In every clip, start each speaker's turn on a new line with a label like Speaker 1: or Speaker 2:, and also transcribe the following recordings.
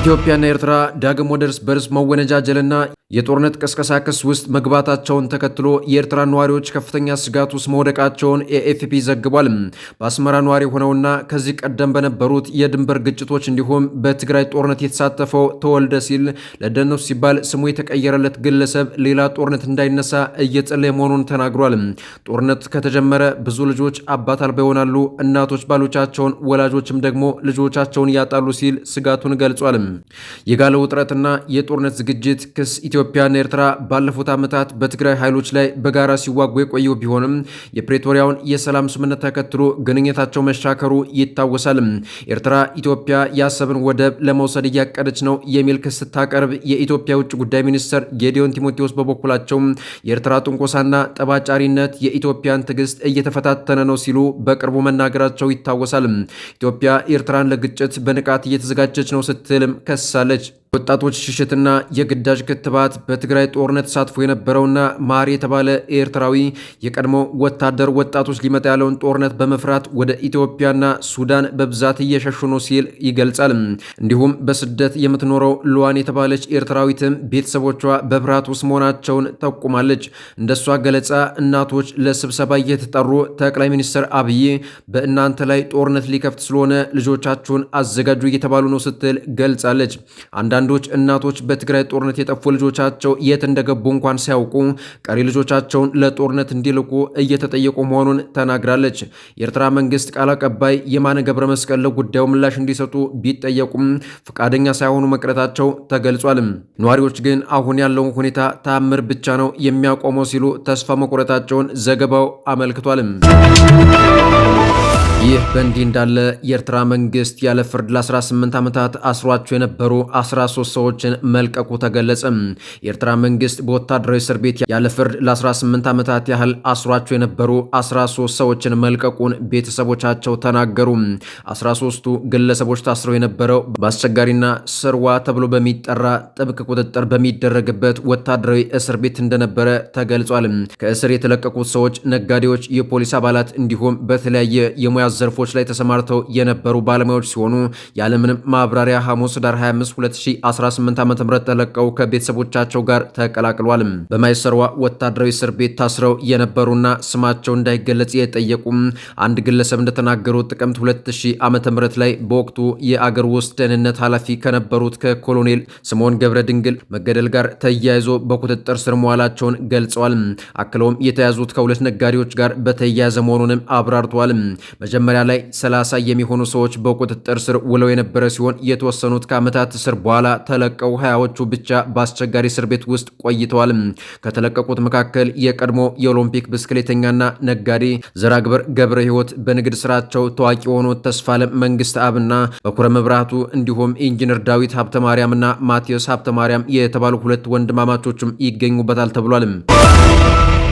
Speaker 1: ኢትዮጵያና ኤርትራ ዳግም ወደ እርስ በርስ መወነጃጀልና የጦርነት ቅስቀሳ ክስ ውስጥ መግባታቸውን ተከትሎ የኤርትራ ነዋሪዎች ከፍተኛ ስጋት ውስጥ መውደቃቸውን ኤኤፍፒ ዘግቧል። በአስመራ ነዋሪ ሆነውና ከዚህ ቀደም በነበሩት የድንበር ግጭቶች እንዲሁም በትግራይ ጦርነት የተሳተፈው ተወልደ ሲል ለደህንነቱ ሲባል ስሙ የተቀየረለት ግለሰብ ሌላ ጦርነት እንዳይነሳ እየጸለየ መሆኑን ተናግሯል። ጦርነት ከተጀመረ ብዙ ልጆች አባት አልባ ይሆናሉ፣ እናቶች ባሎቻቸውን፣ ወላጆችም ደግሞ ልጆቻቸውን ያጣሉ ሲል ስጋቱን ገልጿል። የጋለ ውጥረትና የጦርነት ዝግጅት ክስ ኢትዮጵያና ኤርትራ ባለፉት ዓመታት በትግራይ ኃይሎች ላይ በጋራ ሲዋጉ የቆዩ ቢሆንም የፕሬቶሪያውን የሰላም ስምምነት ተከትሎ ግንኙነታቸው መሻከሩ ይታወሳል። ኤርትራ ኢትዮጵያ የአሰብን ወደብ ለመውሰድ እያቀደች ነው የሚል ክስ ስታቀርብ የኢትዮጵያ ውጭ ጉዳይ ሚኒስትር ጌዲዮን ቲሞቴዎስ በበኩላቸው የኤርትራ ጥንቆሳና ጠባጫሪነት የኢትዮጵያን ትዕግስት እየተፈታተነ ነው ሲሉ በቅርቡ መናገራቸው ይታወሳል። ኢትዮጵያ ኤርትራን ለግጭት በንቃት እየተዘጋጀች ነው ስትልም ከሳለች። ወጣቶች ሽሽትና የግዳጅ ክትባት በትግራይ ጦርነት ተሳትፎ የነበረውና ማር የተባለ ኤርትራዊ የቀድሞ ወታደር ወጣቶች ሊመጣ ያለውን ጦርነት በመፍራት ወደ ኢትዮጵያና ሱዳን በብዛት እየሸሹ ነው ሲል ይገልጻል። እንዲሁም በስደት የምትኖረው ሉዋን የተባለች ኤርትራዊትም ቤተሰቦቿ በፍርሃት ውስጥ መሆናቸውን ጠቁማለች። እንደሷ ገለጻ እናቶች ለስብሰባ እየተጠሩ ጠቅላይ ሚኒስትር አብይ በእናንተ ላይ ጦርነት ሊከፍት ስለሆነ ልጆቻችሁን አዘጋጁ እየተባሉ ነው ስትል ገልጻለች። አንዳንዶች እናቶች በትግራይ ጦርነት የጠፉ ልጆቻቸው የት እንደገቡ እንኳን ሳያውቁ ቀሪ ልጆቻቸውን ለጦርነት እንዲልኩ እየተጠየቁ መሆኑን ተናግራለች። የኤርትራ መንግስት ቃል አቀባይ የማነ ገብረ መስቀል ለጉዳዩ ምላሽ እንዲሰጡ ቢጠየቁም ፈቃደኛ ሳይሆኑ መቅረታቸው ተገልጿል። ነዋሪዎች ግን አሁን ያለውን ሁኔታ ተአምር ብቻ ነው የሚያቆመው ሲሉ ተስፋ መቁረጣቸውን ዘገባው አመልክቷል። ይህ በእንዲህ እንዳለ የኤርትራ መንግስት ያለ ፍርድ ለ18 ዓመታት አስሯቸው የነበሩ 13 ሰዎችን መልቀቁ ተገለጸ። የኤርትራ መንግስት በወታደራዊ እስር ቤት ያለ ፍርድ ለ18 ዓመታት ያህል አስሯቸው የነበሩ 13 ሰዎችን መልቀቁን ቤተሰቦቻቸው ተናገሩ። 13ቱ ግለሰቦች ታስረው የነበረው በአስቸጋሪና ስርዋ ተብሎ በሚጠራ ጥብቅ ቁጥጥር በሚደረግበት ወታደራዊ እስር ቤት እንደነበረ ተገልጿል። ከእስር የተለቀቁት ሰዎች ነጋዴዎች፣ የፖሊስ አባላት እንዲሁም በተለያየ የሙያ ዘርፎች ላይ ተሰማርተው የነበሩ ባለሙያዎች ሲሆኑ ያለምንም ማብራሪያ ሐሙስ ዳር 25 2018 ዓ.ም ተለቀው ከቤተሰቦቻቸው ጋር ተቀላቅሏል። በማይሰርዋ ወታደራዊ እስር ቤት ታስረው የነበሩና ስማቸው እንዳይገለጽ የጠየቁ አንድ ግለሰብ እንደተናገሩት ጥቅምት 2000 ዓ.ም ላይ በወቅቱ የአገር ውስጥ ደህንነት ኃላፊ ከነበሩት ከኮሎኔል ስምዖን ገብረ ድንግል መገደል ጋር ተያይዞ በቁጥጥር ስር መዋላቸውን ገልጸዋል። አክለውም የተያዙት ከሁለት ነጋዴዎች ጋር በተያያዘ መሆኑንም አብራርተዋል። መጀመሪያ ላይ 30 የሚሆኑ ሰዎች በቁጥጥር ስር ውለው የነበረ ሲሆን የተወሰኑት ከዓመታት እስር በኋላ ተለቀው 20ዎቹ ብቻ በአስቸጋሪ እስር ቤት ውስጥ ቆይተዋል። ከተለቀቁት መካከል የቀድሞ የኦሎምፒክ ብስክሌተኛና ነጋዴ ዘራግበር ገብረ ሕይወት፣ በንግድ ስራቸው ታዋቂ የሆኑት ተስፋለም መንግስት አብና በኩረ መብራቱ እንዲሁም ኢንጂነር ዳዊት ሀብተማርያምና ማቴዎስ ሀብተማርያም የተባሉ ሁለት ወንድማማቾችም ይገኙበታል ተብሏል።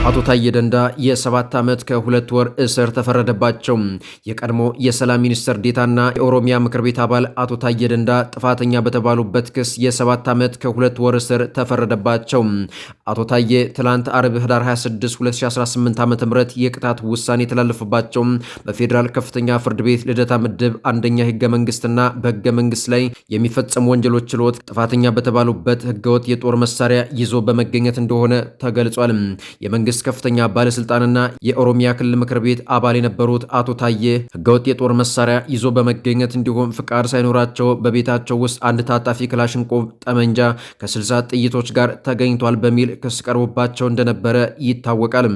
Speaker 1: አቶ ታዬ ደንዳ የ7 ዓመት ከ2 ወር እስር ተፈረደባቸው። የቀድሞ የሰላም ሚኒስትር ዴታና የኦሮሚያ ምክር ቤት አባል አቶ ታዬ ደንዳ ጥፋተኛ በተባሉበት ክስ የ7 ዓመት ከ2 ወር እስር ተፈረደባቸው። አቶ ታዬ ትላንት አርብ ህዳር 26 2018 ዓ.ም የቅጣት ውሳኔ የተላለፈባቸው በፌዴራል ከፍተኛ ፍርድ ቤት ልደታ ምድብ አንደኛ ህገ መንግስትና በህገ መንግስት ላይ የሚፈጸሙ ወንጀሎች ችሎት ጥፋተኛ በተባሉበት ህገወጥ የጦር መሳሪያ ይዞ በመገኘት እንደሆነ ተገልጿል። የመንግስት ከፍተኛ ባለስልጣንና የኦሮሚያ ክልል ምክር ቤት አባል የነበሩት አቶ ታዬ ህገወጥ የጦር መሳሪያ ይዞ በመገኘት እንዲሁም ፍቃድ ሳይኖራቸው በቤታቸው ውስጥ አንድ ታጣፊ ክላሽንኮቭ ጠመንጃ ከ60 ጥይቶች ጋር ተገኝቷል በሚል ክስ ቀርቦባቸው እንደነበረ ይታወቃል።